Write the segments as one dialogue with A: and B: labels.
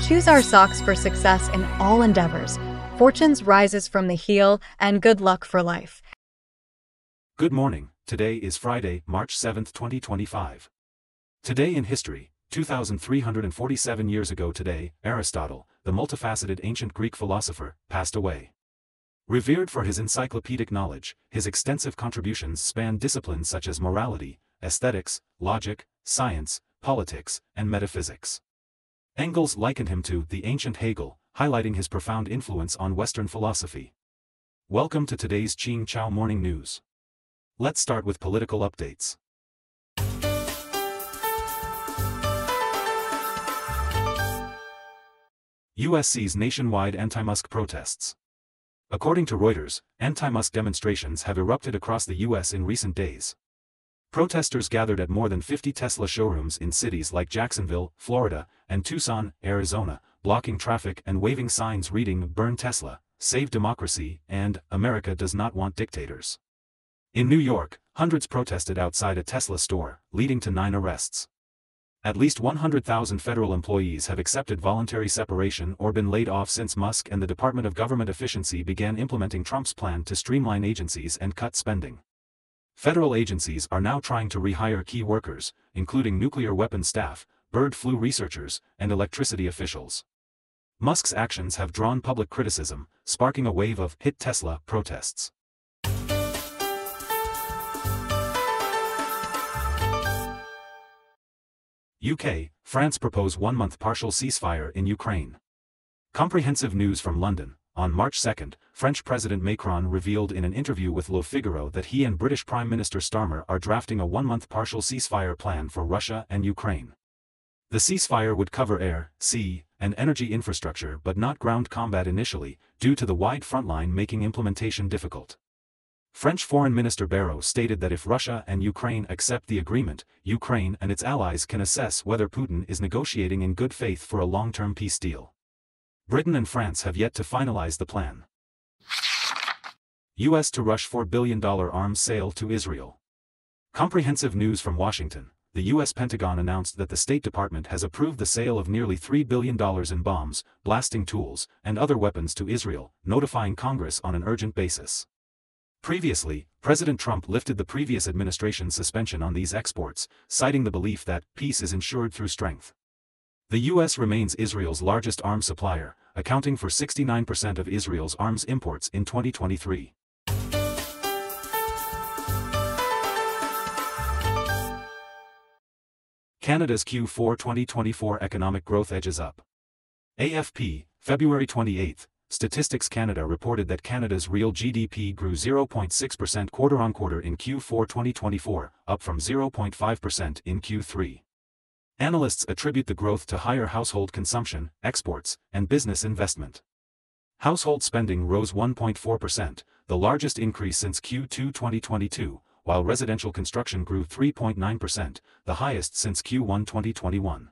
A: choose our socks for success in all endeavors. Fortunes rises from the heel, and good luck for life.
B: Good morning. Today is Friday, March 7, 2025. Today in history, 2,347 years ago today, Aristotle, the multifaceted ancient Greek philosopher, passed away. Revered for his encyclopedic knowledge, his extensive contributions span disciplines such as morality, aesthetics, logic, science, politics, and metaphysics. Engels likened him to the ancient Hegel, highlighting his profound influence on Western philosophy. Welcome to today's Ching Chow Morning News. Let's start with political updates. U.S. sees nationwide anti-Musk protests. According to Reuters, anti-Musk demonstrations have erupted across the U.S. in recent days. Protesters gathered at more than 50 Tesla showrooms in cities like Jacksonville, Florida, and Tucson, Arizona, blocking traffic and waving signs reading "Burn Tesla, Save Democracy" and "America does not want dictators." In New York, hundreds protested outside a Tesla store, leading to 9 arrests. At least 100,000 federal employees have accepted voluntary separation or been laid off since Musk and the Department of Government Efficiency began implementing Trump's plan to streamline agencies and cut spending. Federal agencies are now trying to rehire key workers, including nuclear weapons staff, bird flu researchers, and electricity officials. Musk's actions have drawn public criticism, sparking a wave of "Hit Tesla" protests. UK, France propose one-month partial ceasefire in Ukraine. Comprehensive news from London. On March 2, French President Macron revealed in an interview with Le Figaro that he and British Prime Minister Starmer are drafting a one-month partial ceasefire plan for Russia and Ukraine. The ceasefire would cover air, sea, and energy infrastructure but not ground combat initially, due to the wide front line making implementation difficult. French Foreign Minister Barrot stated that if Russia and Ukraine accept the agreement, Ukraine and its allies can assess whether Putin is negotiating in good faith for a long-term peace deal. Britain and France have yet to finalize the plan. U.S. to rush $4 billion arms sale to Israel. Comprehensive news from Washington. The U.S. Pentagon announced that the State Department has approved the sale of nearly $3 billion in bombs, blasting tools, and other weapons to Israel, notifying Congress on an urgent basis. Previously, President Trump lifted the previous administration's suspension on these exports, citing the belief that peace is ensured through strength. The U.S. remains Israel's largest arms supplier, accounting for 69% of Israel's arms imports in 2023. Canada's Q4 2024 economic growth edges up. AFP, February 28. Statistics Canada reported that Canada's real GDP grew 0.6% quarter-on-quarter in Q4 2024, up from 0.5% in Q3. Analysts attribute the growth to higher household consumption, exports, and business investment. Household spending rose 1.4%, the largest increase since Q2 2022, while residential construction grew 3.9%, the highest since Q1 2021.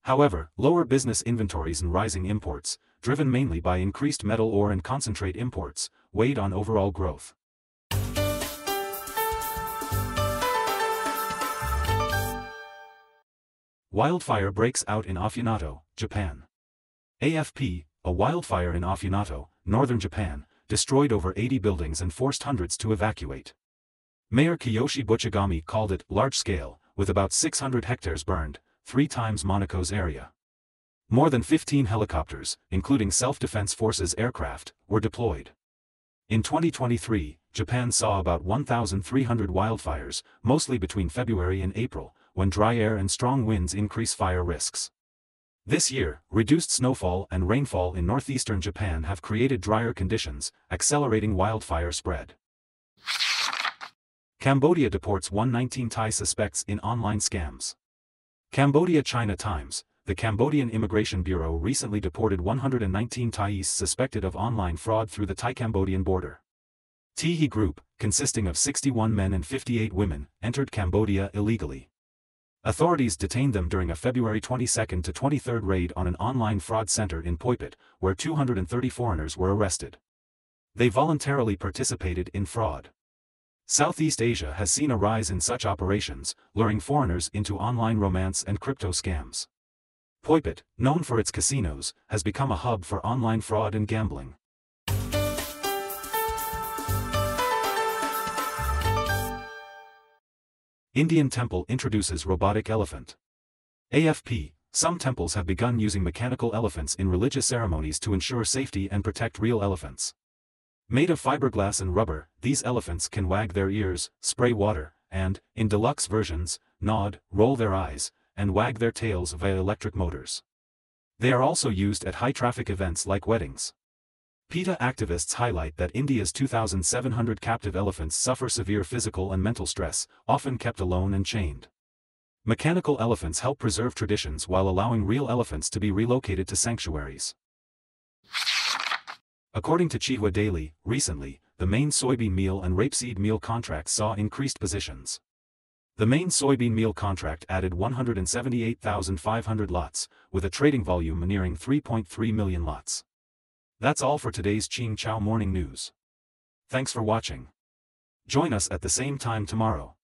B: However, lower business inventories and rising imports, driven mainly by increased metal ore and concentrate imports, weighed on overall growth. Wildfire breaks out in Affunato, Japan. AFP, a wildfire in Affunato, northern Japan, destroyed over 80 buildings and forced hundreds to evacuate. Mayor Kiyoshi Buchigami called it large-scale, with about 600 hectares burned, 3 times Monaco's area. More than 15 helicopters, including Self-Defense Forces aircraft, were deployed. In 2023, Japan saw about 1,300 wildfires, mostly between February and April, when dry air and strong winds increase fire risks. This year, reduced snowfall and rainfall in northeastern Japan have created drier conditions, accelerating wildfire spread. Cambodia deports 119 Thai suspects in online scams. Cambodia China Times. The Cambodian Immigration Bureau recently deported 119 Thais suspected of online fraud through the Thai-Cambodian border. Tihi Group, consisting of 61 men and 58 women, entered Cambodia illegally. Authorities detained them during a February 22 to 23 raid on an online fraud center in Poipet, where 230 foreigners were arrested. They voluntarily participated in fraud. Southeast Asia has seen a rise in such operations, luring foreigners into online romance and crypto scams. Phuket, known for its casinos, has become a hub for online fraud and gambling. Indian temple introduces robotic elephant. AFP, some temples have begun using mechanical elephants in religious ceremonies to ensure safety and protect real elephants. Made of fiberglass and rubber, these elephants can wag their ears, spray water, and, in deluxe versions, nod, roll their eyes, and wag their tails via electric motors. They are also used at high-traffic events like weddings. PETA activists highlight that India's 2,700 captive elephants suffer severe physical and mental stress, often kept alone and chained. Mechanical elephants help preserve traditions while allowing real elephants to be relocated to sanctuaries. According to Chihua Daily, recently, the main soybean meal and rapeseed meal contracts saw increased positions. The main soybean meal contract added 178,500 lots, with a trading volume nearing 3.3 million lots. That's all for today's Ching Chow Morning News. Thanks for watching. Join us at the same time tomorrow.